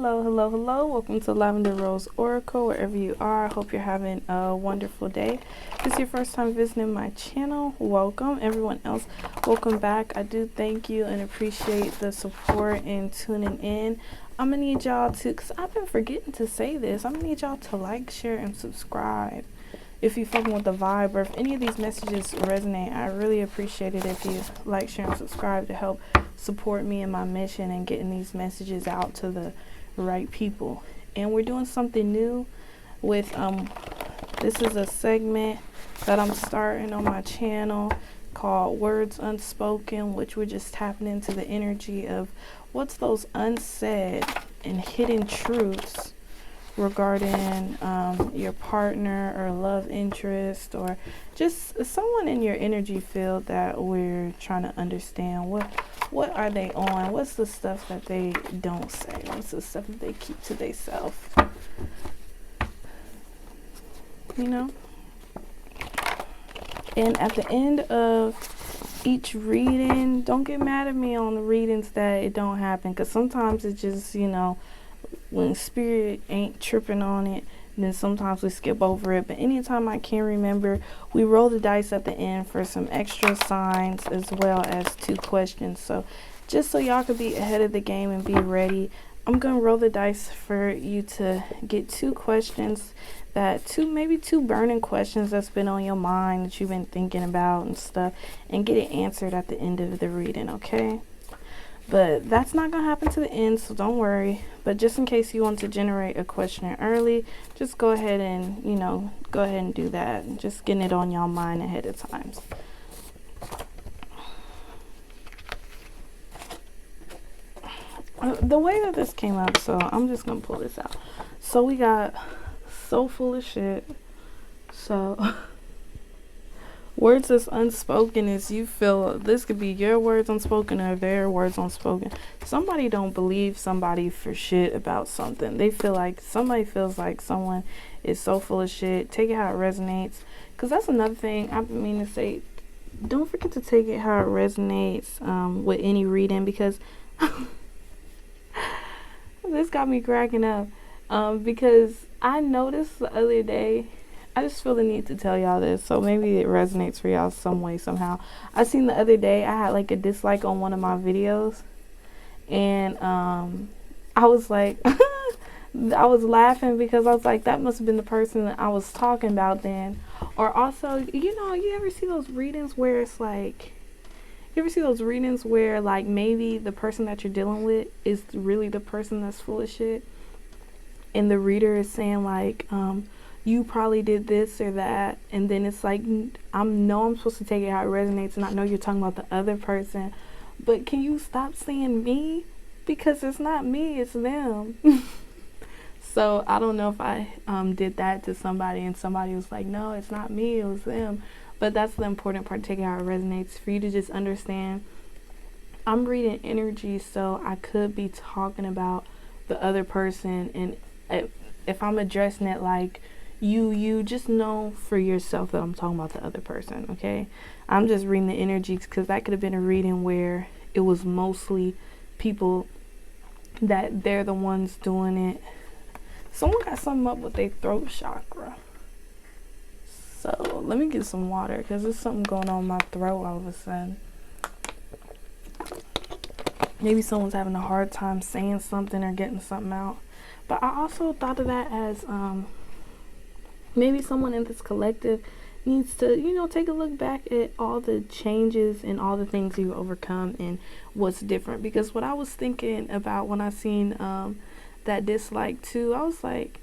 Hello. Welcome to Lavender Rose Oracle, wherever you are. I hope you're having a wonderful day. If it's your first time visiting my channel, welcome. Everyone else, welcome back. I do thank you and appreciate the support and tuning in. I'm going to need y'all to, because I've been forgetting to say this, I'm going to need y'all to like, share, and subscribe. If you're fucking with the vibe, or if any of these messages resonate, I really appreciate it if you like, share, and subscribe to help support me in my mission and getting these messages out to the right people. And we're doing something new with this is a segment that I'm starting on my channel called Words Unspoken, which we're just tapping into the energy of what's those unsaid and hidden truths regarding your partner or love interest, or just someone in your energy field that we're trying to understand. What are they on? What's the stuff that they don't say? What's the stuff that they keep to themselves? You know? And at the end of each reading, don't get mad at me on the readings that it don't happen, because sometimes it just, when spirit ain't tripping on it, then sometimes we skip over it. But anytime I can remember, we roll the dice at the end for some extra signs as well as 2 questions. So just so y'all could be ahead of the game and be ready, I'm gonna roll the dice for you to get 2 questions, maybe two burning questions that's been on your mind that you've been thinking about and stuff, and get it answered at the end of the reading, okay? But that's not going to happen to the end, so don't worry. But just in case you want to generate a question early, just go ahead and, do that. Just getting it on y'all mind ahead of time. The way that this came up, so I'm just going to pull this out. So we got so full of shit. So... words that's unspoken is you feel this could be your words unspoken or their words unspoken. Somebody don't believe somebody for shit about something. They feel like somebody feels like someone is so full of shit. Take it how it resonates. Because that's another thing I mean to say. Don't forget to take it how it resonates with any reading, because this got me cracking up. Because I noticed the other day, I just feel the need to tell y'all this, so maybe it resonates for y'all some way, somehow. I seen the other day, I had like a dislike on one of my videos, and I was like, I was laughing because I was like, that must have been the person that I was talking about then. Or also, you ever see those readings where it's like, maybe the person that you're dealing with is really the person that's full of shit, and the reader is saying like, you probably did this or that, and then it's like, I'm supposed to take it how it resonates, and I know you're talking about the other person, but can you stop saying me, because it's not me, it's them. So I don't know if I did that to somebody and somebody was like, no, it's not me, it was them. But that's the important part, take it how it resonates, for you to just understand I'm reading energy, so I could be talking about the other person, and if I'm addressing it like you just know for yourself that I'm talking about the other person, okay? I'm just reading the energies, because that could have been a reading where it was mostly people that they're the ones doing it. Someone got something up with their throat chakra. So let me get some water, because there's something going on in my throat all of a sudden. Maybe someone's having a hard time saying something or getting something out. But I also thought of that as maybe someone in this collective needs to, take a look back at all the changes and all the things you overcome and what's different. Because what I was thinking about when I seen that dislike too, I was like,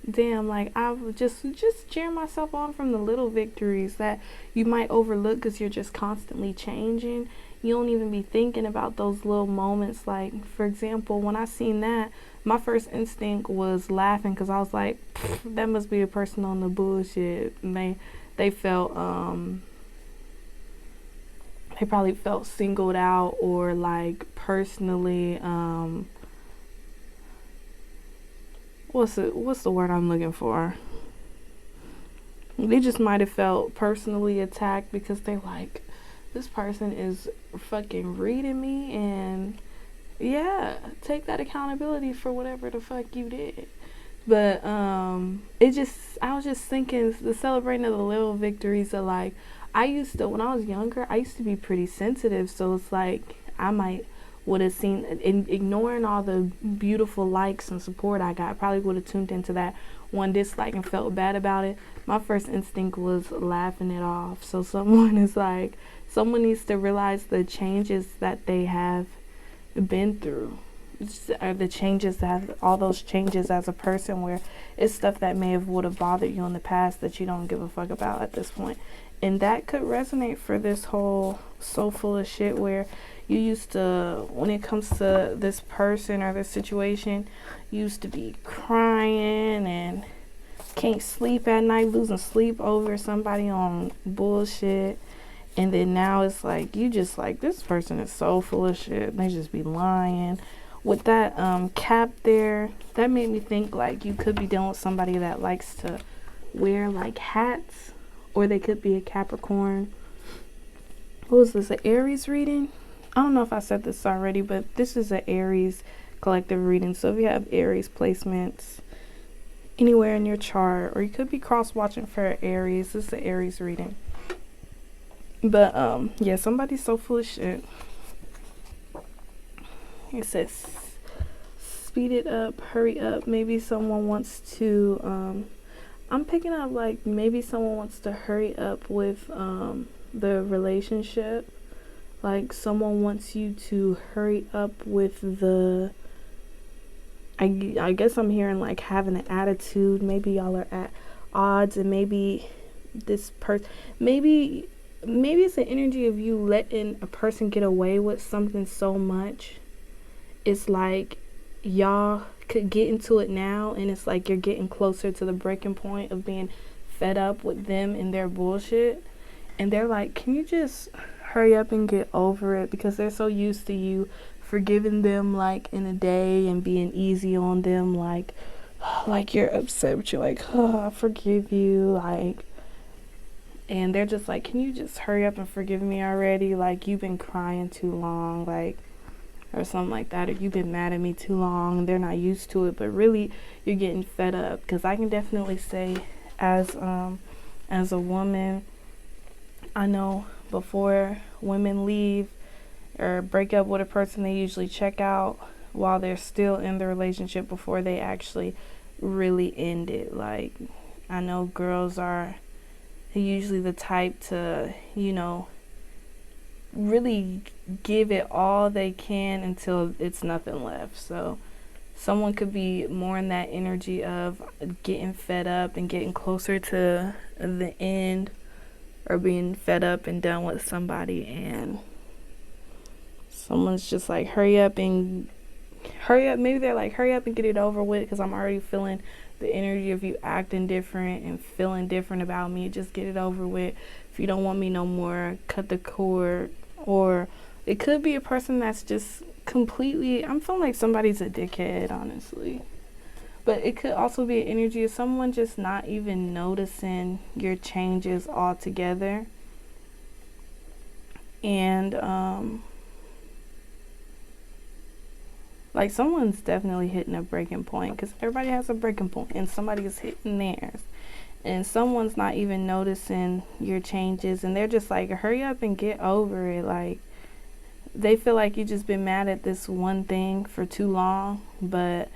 damn, like I've just cheering myself on from the little victories that you might overlook because you're just constantly changing. You don't even be thinking about those little moments. Like, for example, when I seen that, my first instinct was laughing, because I was like, that must be a person on the bullshit. And they felt they probably felt singled out, or like personally what's the word I'm looking for? They just might have felt personally attacked, because they like, this person is fucking reading me, and yeah, take that accountability for whatever the fuck you did. But it just, I was just thinking, the celebrating of the little victories are like, I used to, when I was younger, I used to be pretty sensitive. So it's like, I might would have seen, ignoring all the beautiful likes and support I got, probably would have tuned into that one dislike and felt bad about it. My first instinct was laughing it off. So someone is like, someone needs to realize the changes that they have been through, are the changes, that all those changes as a person, where it's stuff that may have would have bothered you in the past that you don't give a fuck about at this point. And that could resonate for this whole so full of shit, where you used to, when it comes to this person or this situation, you used to be crying and can't sleep at night, losing sleep over somebody on bullshit. And then now it's like, you just like, this person is so full of shit. They just be lying. With that cap there, that made me think like you could be dealing with somebody that likes to wear like hats, or they could be a Capricorn. What was this, an Aries reading? I don't know if I said this already, but this is an Aries collective reading. So if you have Aries placements anywhere in your chart, or you could be cross watching for Aries, this is an Aries reading. But yeah, somebody's so full of shit. It says speed it up, hurry up. Maybe someone wants to I'm picking up like maybe someone wants to hurry up with the relationship. Like someone wants you to hurry up with the, I guess I'm hearing like having an attitude. Maybe y'all are at odds, and maybe this person, maybe it's an energy of you letting a person get away with something so much. It's like y'all could get into it now, and it's like you're getting closer to the breaking point of being fed up with them and their bullshit. And they're like, can you just hurry up and get over it? Because they're so used to you forgiving them like in a day and being easy on them, like you're upset, but you're like, oh, I forgive you, like. And they're just like, can you just hurry up and forgive me already? Like, you've been crying too long, like, or something like that. Or you've been mad at me too long. They're not used to it, but really, you're getting fed up. Because I can definitely say, as a woman, I know before women leave or break up with a person, they usually check out while they're still in the relationship before they actually really end it. Like, I know girls are usually the type to, you know, really give it all they can until it's nothing left. So someone could be more in that energy of getting fed up and getting closer to the end, or being fed up and done with somebody, and someone's just like, hurry up. Maybe they're like, hurry up and get it over with, because I'm already feeling the energy of you acting different and feeling different about me. Just get it over with. If you don't want me no more, cut the cord. Or it could be a person that's just completely, I'm feeling like somebody's a dickhead, honestly. But it could also be an energy of someone just not even noticing your changes altogether. And like, someone's definitely hitting a breaking point, because everybody has a breaking point, and somebody is hitting theirs. And someone's not even noticing your changes, and they're just like, hurry up and get over it. Like, they feel like you've just been mad at this one thing for too long, but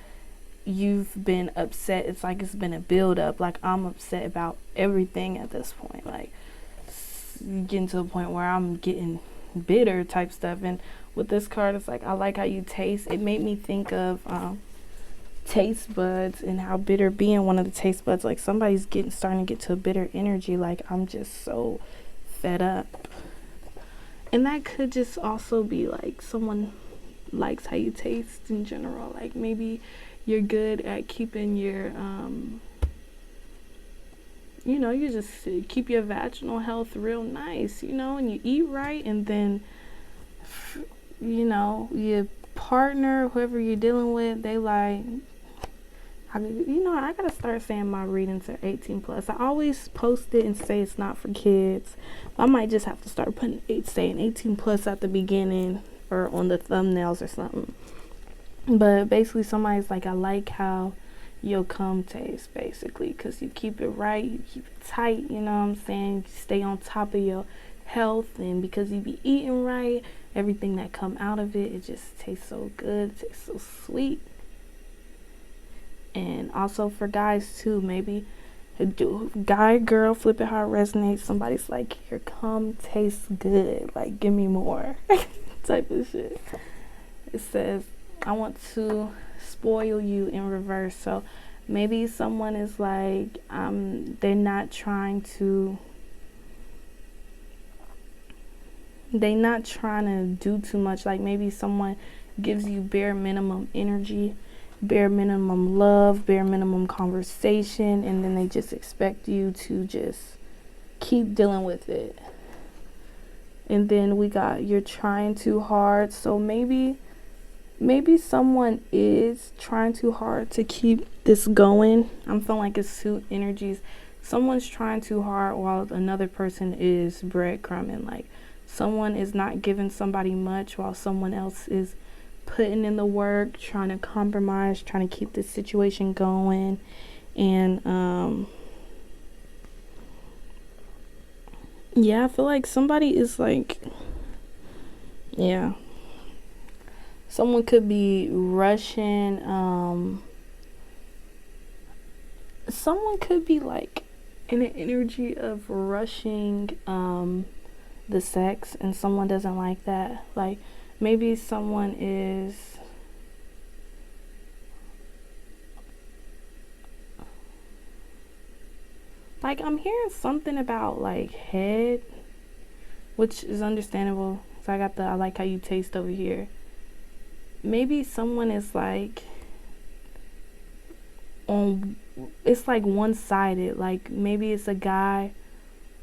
you've been upset. It's like it's been a build up. Like, I'm upset about everything at this point. Like, getting to a point where I'm getting bitter type stuff. And with this card, it's like, I like how you taste. It made me think of taste buds, and how bitter being one of the taste buds. Like, somebody's starting to get to a bitter energy. Like, I'm just so fed up. And that could just also be like someone likes how you taste in general. Like, maybe you're good at keeping your you just keep your vaginal health real nice, and you eat right, and then your partner, whoever you're dealing with, they like, I gotta start saying my readings are 18 plus. I always post it and say it's not for kids. I might just have to start saying 18 plus at the beginning, or on the thumbnails or something. But basically somebody's like, I like how your cum tastes, basically, because you keep it right, you keep it tight, you know what I'm saying? You stay on top of your health, and because you be eating right, everything that come out of it, it just tastes so good, it tastes so sweet. And also for guys too, maybe guy, girl, flip it how it resonates. Somebody's like, your cum tastes good, like give me more type of shit. It says, I want to spoil you in reverse. So maybe someone is like, they're not trying to do too much. Like maybe someone gives you bare minimum energy, bare minimum love, bare minimum conversation, and then they just expect you to just keep dealing with it. And then we got, you're trying too hard. So maybe someone is trying too hard to keep this going. I'm feeling like it's two energies. Someone's trying too hard while another person is breadcrumbing. Like someone is not giving somebody much while someone else is putting in the work, trying to compromise, trying to keep this situation going. And yeah, I feel like somebody is like, yeah, someone could be rushing. Someone could be like in an energy of rushing the sex, and someone doesn't like that. Like maybe someone is like, I'm hearing something about like head, which is understandable. So I got the I like how you taste over here. Maybe someone is like it's like one-sided. Like maybe it's a guy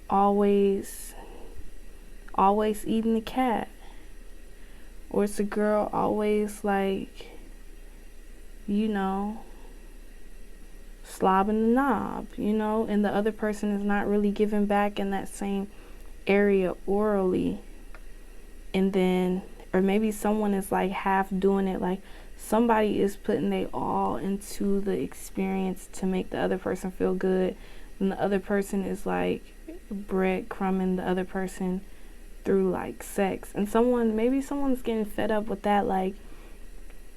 always eating the cat, or it's a girl always like, you know, slobbing the knob, you know, and the other person is not really giving back in that same area orally. And then, or maybe someone is like half doing it, like somebody is putting their all into the experience to make the other person feel good, and the other person is like breadcrumbing the other person through like sex. And maybe someone's getting fed up with that. Like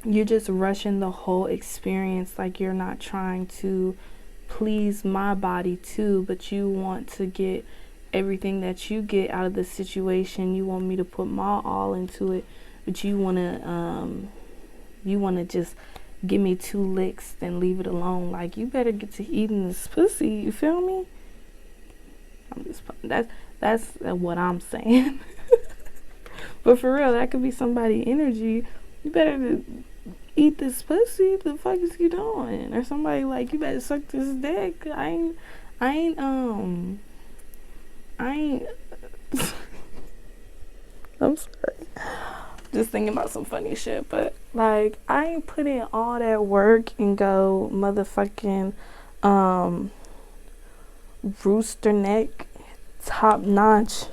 you're just rushing the whole experience. Like you're not trying to please my body too, but you want to get everything that you get out of the situation. You want me to put my all into it, but you want to just give me 2 licks and leave it alone. Like you better get to eating this pussy, you feel me? That's what I'm saying. But for real, that could be somebody energy. You better eat this pussy. The fuck is you doing? Or somebody like, you better suck this dick. I ain't I'm sorry, just thinking about some funny shit. But like, I ain't put in all that work and go motherfucking rooster neck, top notch,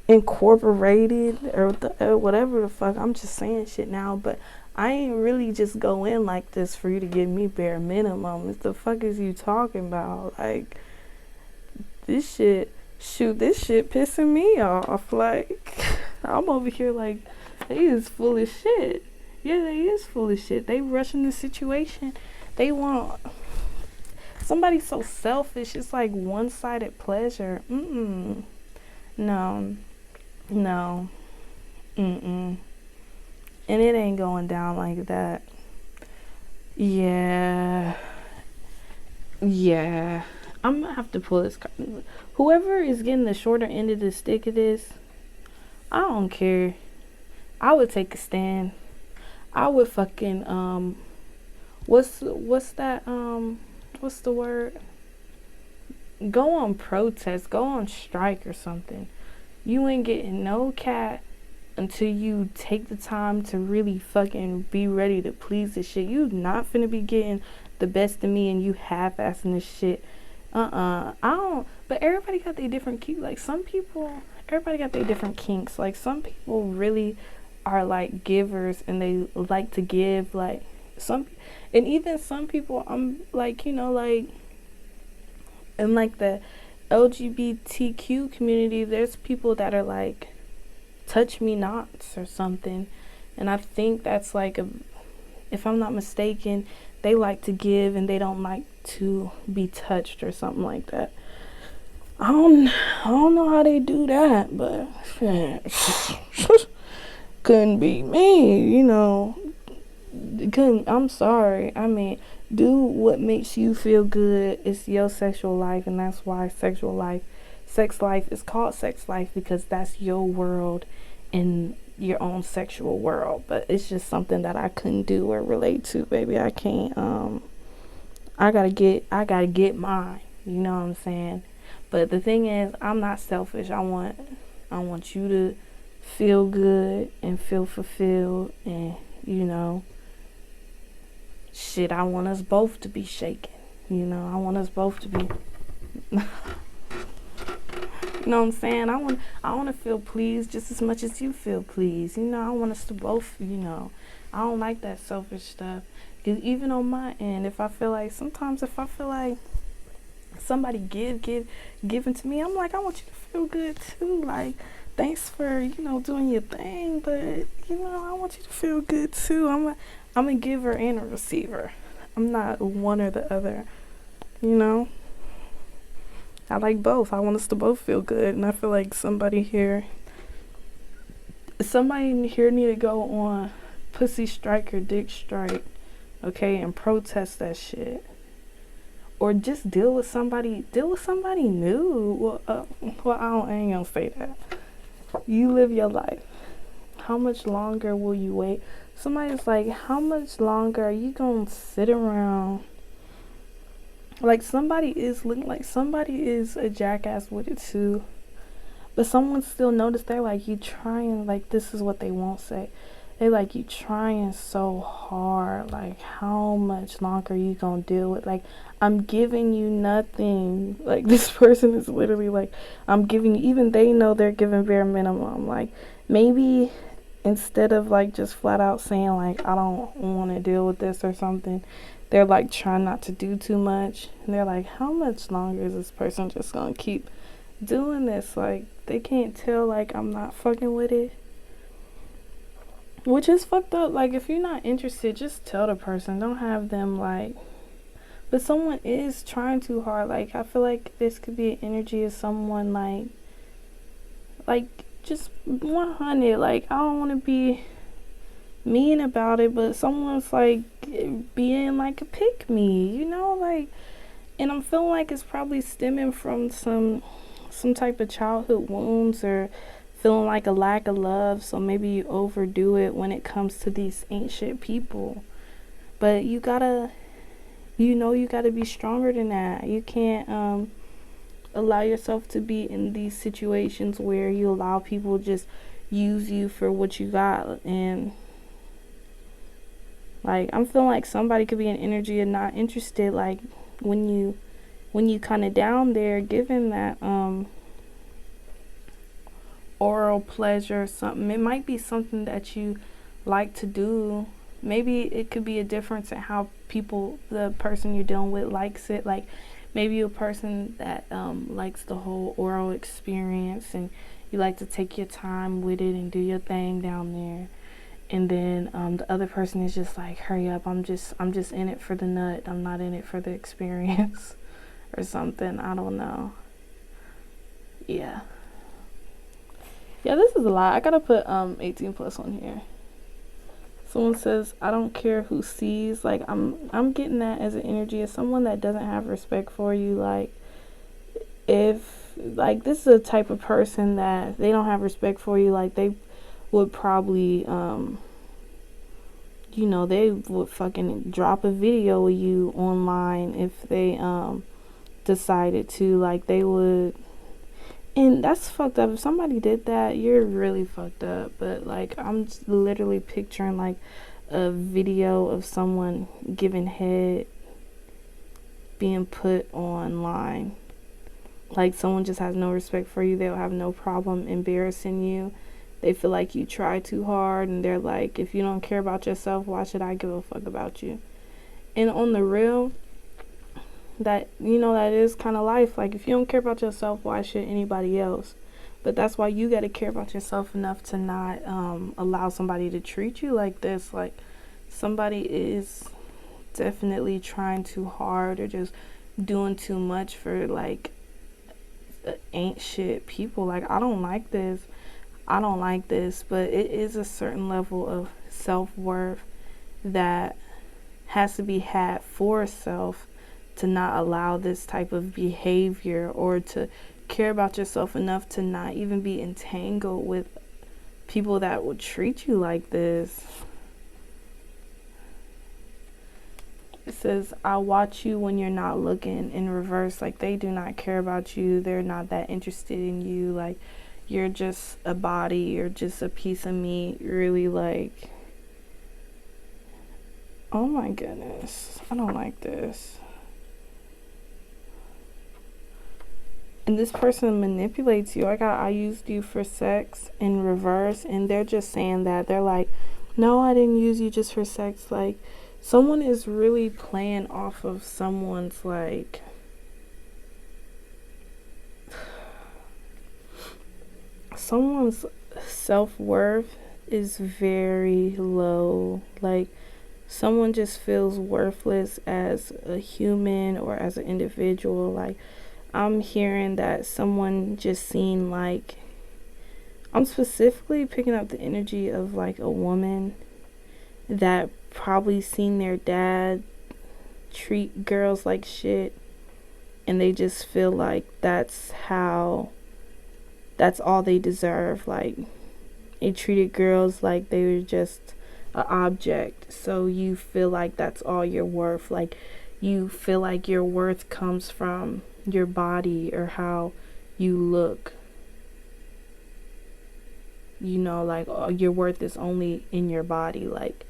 incorporated, or whatever the fuck. I'm just saying shit now, but I ain't really just go in like this for you to give me bare minimum. What the fuck is you talking about? Like this shit pissing me off. Like I'm over here like, they is full of shit. Yeah, they is full of shit. They rushing the situation. They want somebody so selfish. It's like one-sided pleasure. No. And it ain't going down like that. Yeah. I'm gonna have to pull this card. Whoever is getting the shorter end of the stick of this, I don't care. I would take a stand. I would fucking what's that what's the word? Go on protest, go on strike or something. You ain't getting no cat until you take the time to really fucking be ready to please this shit. You not finna be getting the best of me and you half-assing this shit. I don't, but everybody got their different kinks. Like everybody got their different kinks. Like some people really are like givers and they like to give, like and even some people, I'm like, like in like the LGBTQ community, there's people that are like touch me nots or something, and I think that's like if I'm not mistaken, they like to give and they don't like to be touched or something like that. I don't know how they do that, but couldn't be me, I'm sorry. I mean, do what makes you feel good. It's your sexual life, and that's why sex life is called sex life, because that's your world in your own sexual world. But it's just something that I couldn't do or relate to, baby. I can't. I gotta get mine. You know what I'm saying? But the thing is, I'm not selfish. I want you to feel good and feel fulfilled, and shit, I want us both to be shaken. I want us both to be you know what I'm saying? I want to feel pleased just as much as you feel pleased. I want us to both, I don't like that selfish stuff. Cuz even on my end, sometimes if I feel like somebody giving to me, I'm like, I want you to feel good too. Like, thanks for, doing your thing, but I want you to feel good too. I'm a giver and a receiver. I'm not one or the other. I like both. I want us to both feel good, and I feel like somebody here need to go on pussy strike or dick strike, okay, and protest that shit. Or just deal with somebody new. I ain't gonna say that. You live your life. How much longer will you wait? Somebody's like, how much longer are you gonna sit around? Like, somebody is a jackass with it too, but someone still noticed. They're like, you trying, like, this is what they won't say. They like, you trying so hard. Like, how much longer are you gonna deal with? Like, I'm giving you nothing. Like, this person is literally like, I'm giving you, even they know they're giving bare minimum. Like, maybe instead of like just flat out saying like, I don't want to deal with this or something, they're like trying not to do too much. And they're like, how much longer is this person just gonna keep doing this? Like, they can't tell like I'm not fucking with it. Which is fucked up. Like, if you're not interested, just tell the person. Don't have them like, but someone is trying too hard. Like, I feel like this could be an energy of someone like just 100. Like, I don't want to be mean about it, but someone's like being like a pick me, like, and I'm feeling like it's probably stemming from some type of childhood wounds, or feeling like a lack of love. So maybe you overdo it when it comes to these ancient people, but you gotta be stronger than that. You can't allow yourself to be in these situations where you allow people just use you for what you got. And like, I'm feeling like somebody could be an energy of not interested. Like, when you kind of down there giving that oral pleasure or something, it might be something that you like to do. Maybe it could be a difference in how the person you're dealing with likes it. Like, maybe a person that likes the whole oral experience, and you like to take your time with it and do your thing down there. And then the other person is just like, hurry up, I'm just in it for the nut. I'm not in it for the experience or something. I don't know. Yeah, this is a lot. I gotta put 18 plus on here. Someone says, I don't care who sees. Like, I'm getting that as an energy of someone that doesn't have respect for you. Like, if like this is a type of person that they don't have respect for you, like, they would probably they would fucking drop a video of you online if they decided to. Like, they would. And that's fucked up. If somebody did that, you're really fucked up. But like, I'm just literally picturing like a video of someone giving head being put online. Like, someone just has no respect for you. They'll have no problem embarrassing you they feel like you try too hard, and they're like, if you don't care about yourself, why should I give a fuck about you? And on the real, that, you know, that is kind of life. Like, if you don't care about yourself, why should anybody else? But that's why you got to care about yourself enough to not allow somebody to treat you like this. Like, somebody is definitely trying too hard or just doing too much for, like, ain't shit people. Like, I don't like this. I don't like this. But it is a certain level of self-worth that has to be had for self to not allow this type of behavior, or to care about yourself enough to not even be entangled with people that would treat you like this. It says, I watch you when you're not looking, in reverse. Like, they do not care about you. They're not that interested in you. Like, you're just a body. You're just a piece of meat. Really, like, oh my goodness. I don't like this. And this person manipulates you. Like, I used you for sex, in reverse. And they're just saying that. They're like, no, I didn't use you just for sex. Like, someone is really playing off of someone's, like, someone's self-worth is very low. Like, someone just feels worthless as a human or as an individual. Like, I'm hearing that someone just seen, like, I'm specifically picking up the energy of, like, a woman that probably seen their dad treat girls like shit, and they just feel like that's all they deserve. Like, they treated girls like they were just an object, so you feel like that's all you're worth. Like, you feel like your worth comes from your body or how you look. You know, like, your worth is only in your body. Like,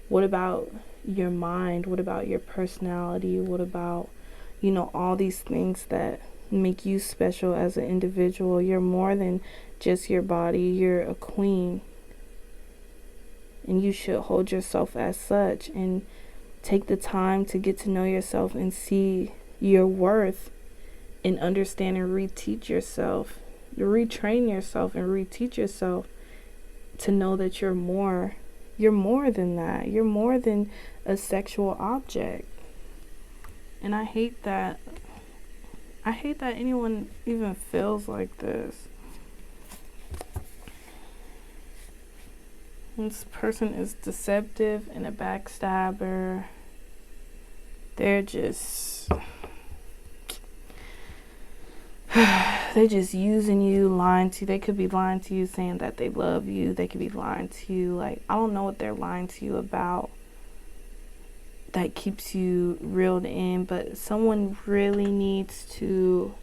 what about your mind? What about your personality? What about, you know, all these things that make you special as an individual? You're more than just your body. You're a queen, and you should hold yourself as such, and take the time to get to know yourself and see your worth, and understand and reteach yourself, retrain yourself and reteach yourself to know that you're more than that. You're more than a sexual object. And I hate that anyone even feels like this. This person is deceptive and a backstabber. They're just using you, lying to you. They could be lying to you, saying that they love you. They could be lying to you. Like, I don't know what they're lying to you about that keeps you reeled in, but someone really needs to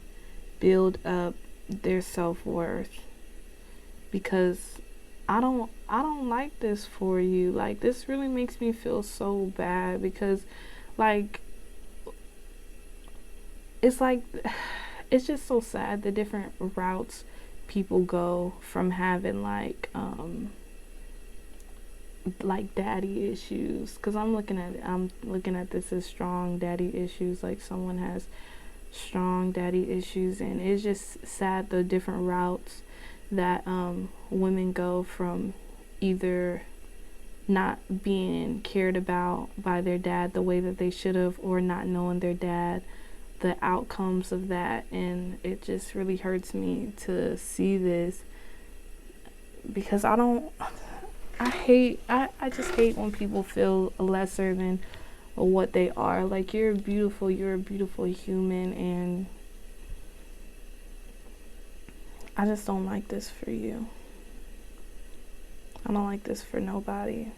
build up their self-worth, because I don't like this for you. Like, this really makes me feel so bad, because, like, it's like, it's just so sad the different routes people go from having, like daddy issues. Because I'm looking at this as strong daddy issues. Like, someone has strong daddy issues, and it's just sad the different routes that women go from either not being cared about by their dad the way that they should have, or not knowing their dad, the outcomes of that. And it just really hurts me to see this, because I just hate when people feel lesser than what they are. Like, you're a beautiful human, and I just don't like this for you. I don't like this for nobody.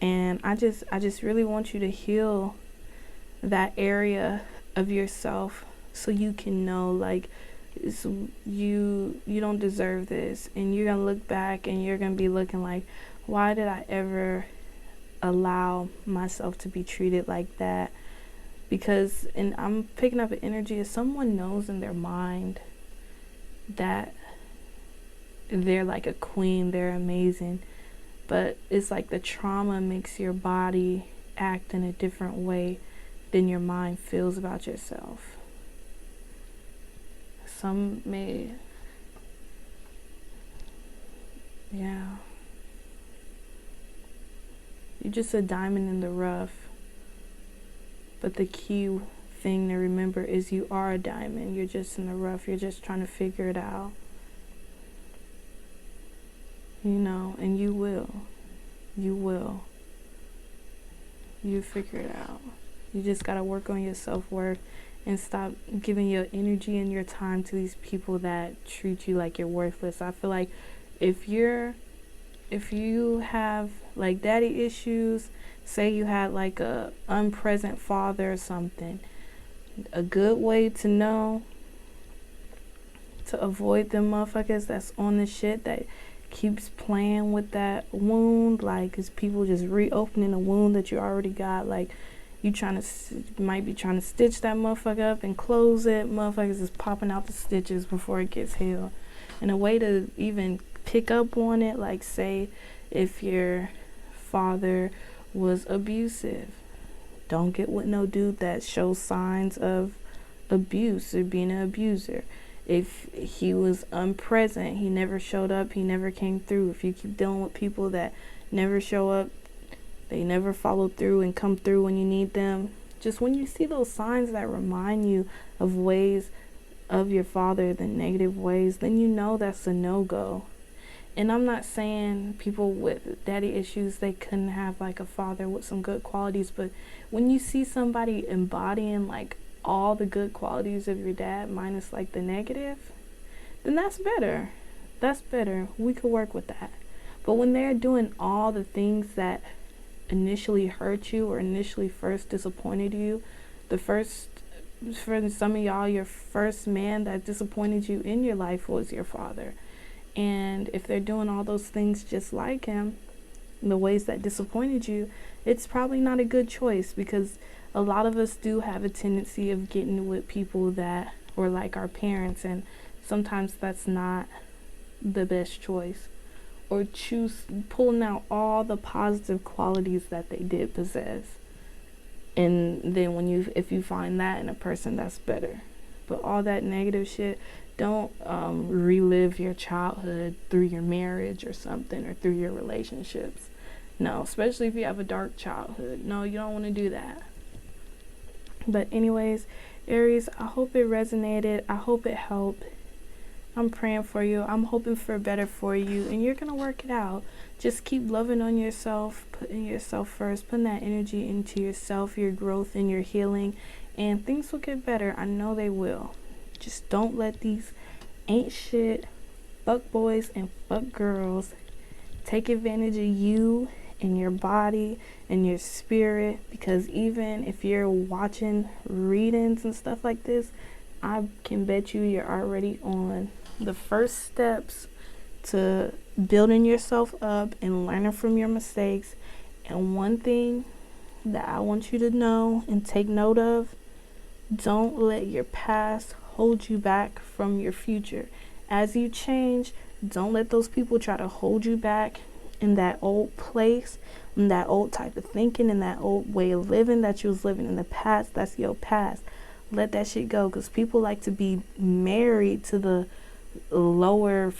And I just really want you to heal that area of yourself, so you can know, like, you don't deserve this. And you're gonna look back and you're gonna be looking like, why did I ever allow myself to be treated like that? Because, and I'm picking up an energy, if someone knows in their mind that they're like a queen, they're amazing, but it's like the trauma makes your body act in a different way than your mind feels about yourself. Some may, yeah. You're just a diamond in the rough. But the key thing to remember is you are a diamond. You're just in the rough. You're just trying to figure it out. You know, and you will. You will. You figure it out. You just got to work on your self-worth and stop giving your energy and your time to these people that treat you like you're worthless. I feel like if you have like daddy issues, say you had like a unpresent father or something, a good way to know to avoid them motherfuckers that's on the shit that keeps playing with that wound, like is people just reopening a wound that you already got. Like you might be trying to stitch that motherfucker up and close it, motherfuckers is popping out the stitches before it gets healed. And a way to even pick up on it, like say if your father was abusive, don't get with no dude that shows signs of abuse or being an abuser. If he was unpresent, he never showed up, he never came through. If you keep dealing with people that never show up, they never follow through and come through when you need them, just when you see those signs that remind you of ways of your father, the negative ways, then you know that's a no-go. And I'm not saying people with daddy issues, they couldn't have like a father with some good qualities, but when you see somebody embodying like all the good qualities of your dad minus like the negative, then that's better. That's better. We could work with that. But when they're doing all the things that initially hurt you or initially first disappointed you, for some of y'all, your first man that disappointed you in your life was your father. And if they're doing all those things just like him, the ways that disappointed you, it's probably not a good choice, because a lot of us do have a tendency of getting with people that were like our parents, and sometimes that's not the best choice. Or pulling out all the positive qualities that they did possess, and then if you find that in a person, that's better. But all that negative shit, don't relive your childhood through your marriage or something, or through your relationships. No, especially if you have a dark childhood. No, you don't want to do that. But anyways, Aries, I hope it resonated. I hope it helped. I'm praying for you. I'm hoping for better for you, and you're going to work it out. Just keep loving on yourself, putting yourself first, putting that energy into yourself, your growth and your healing, and things will get better. I know they will. Just don't let these ain't shit fuck boys and fuck girls take advantage of you and your body and your spirit, because even if you're watching readings and stuff like this, I can bet you're already on the first steps to building yourself up and learning from your mistakes. And one thing that I want you to know and take note of, don't let your past hold you back from your future. As you change, don't let those people try to hold you back in that old place, in that old type of thinking, in that old way of living that you was living in the past. That's your past. Let that shit go, because people like to be married to the lower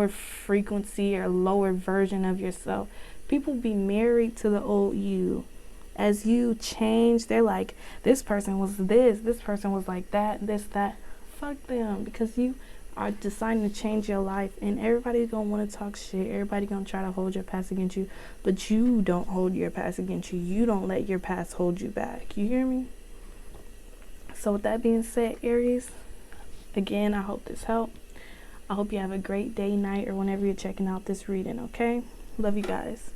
frequency or lower version of yourself. People be married to the old you. As you change, they're like, this person was this person was like that, that. Fuck them, because you are deciding to change your life, and everybody's gonna want to talk shit. Everybody gonna try to hold your past against you, but you don't hold your past against you. You don't let your past hold you back. You hear me? So with that being said, Aries, again, I hope this helped. I hope you have a great day, night, or whenever you're checking out this reading, okay? Love you guys.